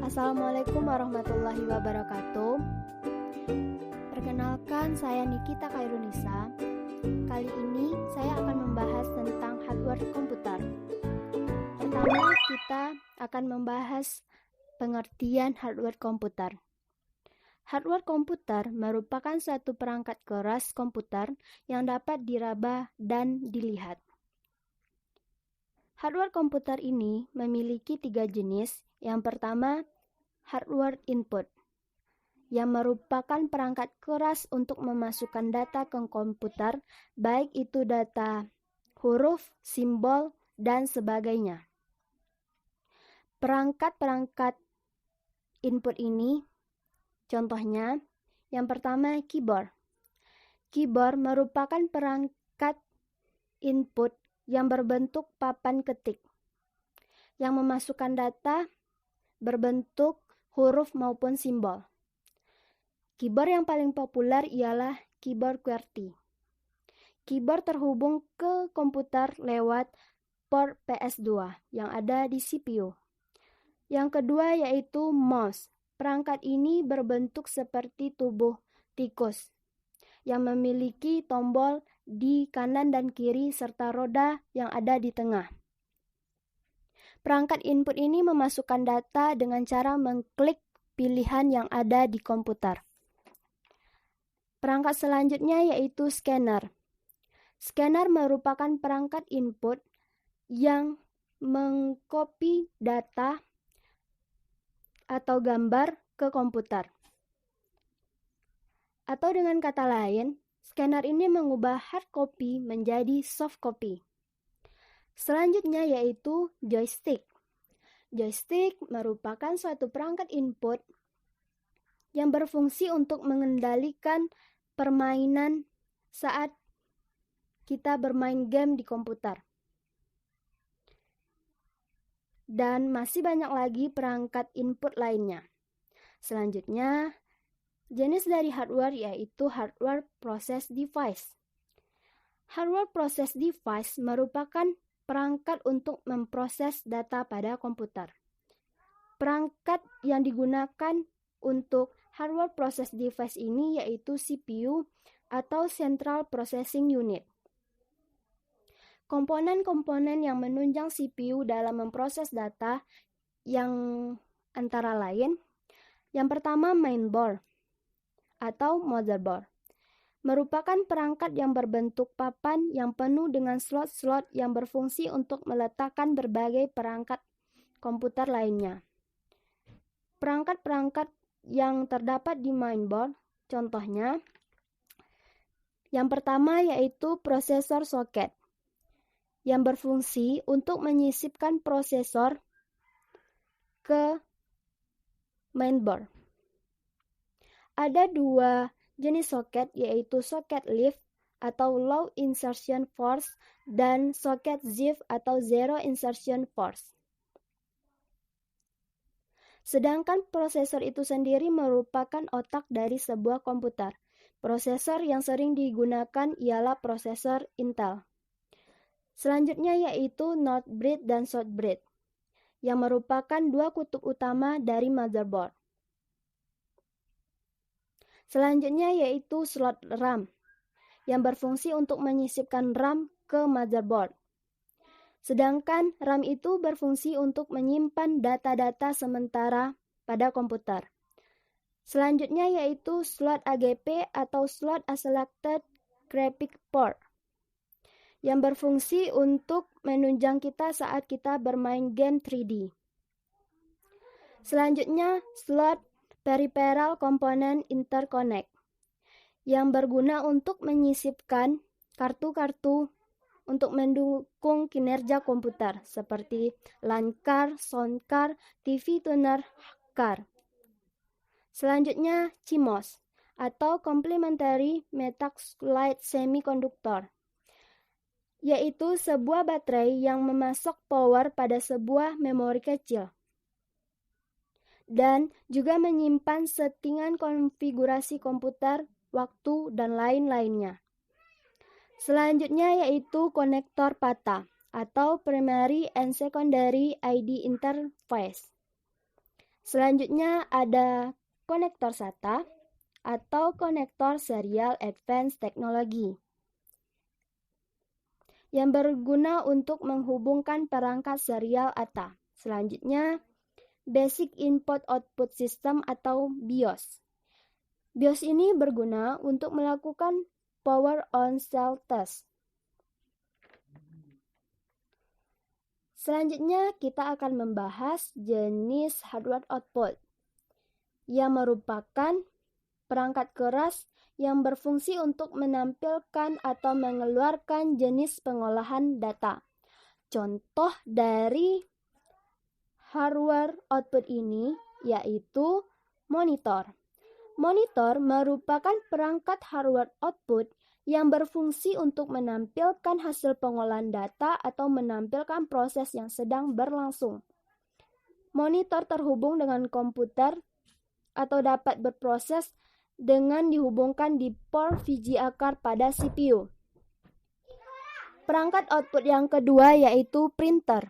Assalamualaikum warahmatullahi wabarakatuh. Perkenalkan, saya Nikita Kairunisa. Kali ini saya akan membahas tentang hardware komputer. Pertama, kita akan membahas pengertian hardware komputer. Hardware komputer merupakan suatu perangkat keras komputer yang dapat diraba dan dilihat. Hardware komputer ini memiliki 3 jenis. Yang pertama, hardware input, yang merupakan perangkat keras untuk memasukkan data ke komputer, baik itu data huruf, simbol, dan sebagainya. Perangkat-perangkat input ini, contohnya, yang pertama keyboard. Keyboard merupakan perangkat input yang berbentuk papan ketik, yang memasukkan data berbentuk huruf maupun simbol. Keyboard yang paling populer ialah keyboard QWERTY. Keyboard terhubung ke komputer lewat port PS2 yang ada di CPU. Yang kedua yaitu mouse. Perangkat ini berbentuk seperti tubuh tikus yang memiliki tombol di kanan dan kiri serta roda yang ada di tengah. Perangkat input ini memasukkan data dengan cara mengklik pilihan yang ada di komputer. Perangkat selanjutnya yaitu scanner. Scanner merupakan perangkat input yang mengcopy data atau gambar ke komputer. Atau dengan kata lain, scanner ini mengubah hard copy menjadi soft copy. Selanjutnya yaitu joystick. Joystick merupakan suatu perangkat input yang berfungsi untuk mengendalikan permainan saat kita bermain game di komputer. Dan masih banyak lagi perangkat input lainnya. Selanjutnya, jenis dari hardware yaitu hardware process device. Hardware process device merupakan perangkat untuk memproses data pada komputer. Perangkat yang digunakan untuk hardware process device ini yaitu CPU atau Central Processing Unit. Komponen-komponen yang menunjang CPU dalam memproses data yang antara lain, yang pertama mainboard atau motherboard. Merupakan perangkat yang berbentuk papan yang penuh dengan slot-slot yang berfungsi untuk meletakkan berbagai perangkat komputer lainnya. Perangkat-perangkat yang terdapat di mainboard, contohnya, yang pertama yaitu prosesor soket, yang berfungsi untuk menyisipkan prosesor ke mainboard. Ada 2 jenis soket yaitu soket lift atau low insertion force dan soket ZIF atau zero insertion force. Sedangkan prosesor itu sendiri merupakan otak dari sebuah komputer. Prosesor yang sering digunakan ialah prosesor Intel. Selanjutnya yaitu north bridge dan south bridge, yang merupakan 2 kutub utama dari motherboard. Selanjutnya yaitu slot RAM, yang berfungsi untuk menyisipkan RAM ke motherboard. Sedangkan RAM itu berfungsi untuk menyimpan data-data sementara pada komputer. Selanjutnya yaitu slot AGP atau slot Selected Graphic Port, yang berfungsi untuk menunjang kita saat kita bermain game 3D. Selanjutnya slot Peripheral Component Interconnect, yang berguna untuk menyisipkan kartu-kartu untuk mendukung kinerja komputer seperti LAN card, sound card, TV tuner card. Selanjutnya CMOS atau Complementary Metaxalide Semiconductor, yaitu sebuah baterai yang memasok power pada sebuah memori kecil dan juga menyimpan settingan konfigurasi komputer, waktu, dan lain-lainnya. Selanjutnya yaitu konektor PATA atau Primary and Secondary ID Interface. Selanjutnya ada konektor SATA atau konektor Serial Advanced Technology yang berguna untuk menghubungkan perangkat serial ATA. Selanjutnya, Basic Input Output System atau BIOS. BIOS ini berguna untuk melakukan Power on Cell Test. Selanjutnya, kita akan membahas jenis hardware output yang merupakan perangkat keras yang berfungsi untuk menampilkan atau mengeluarkan jenis pengolahan data. Contoh dari hardware output ini yaitu monitor. Monitor merupakan perangkat hardware output yang berfungsi untuk menampilkan hasil pengolahan data atau menampilkan proses yang sedang berlangsung. Monitor terhubung dengan komputer atau dapat berproses dengan dihubungkan di port VGA card pada CPU. Perangkat output yang kedua yaitu printer.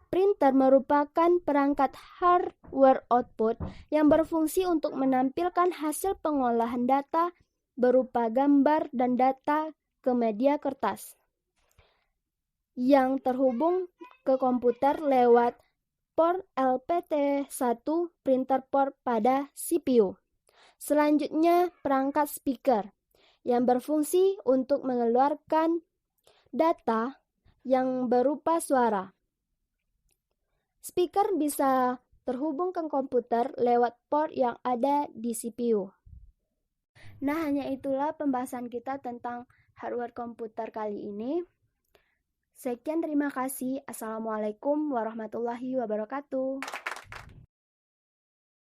Printer merupakan perangkat hardware output yang berfungsi untuk menampilkan hasil pengolahan data berupa gambar dan data ke media kertas yang terhubung ke komputer lewat port LPT1 printer port pada CPU. Selanjutnya, perangkat speaker yang berfungsi untuk mengeluarkan data yang berupa suara. Speaker bisa terhubung ke komputer lewat port yang ada di CPU. Nah, hanya itulah pembahasan kita tentang hardware komputer kali ini. Sekian, terima kasih. Assalamualaikum warahmatullahi wabarakatuh.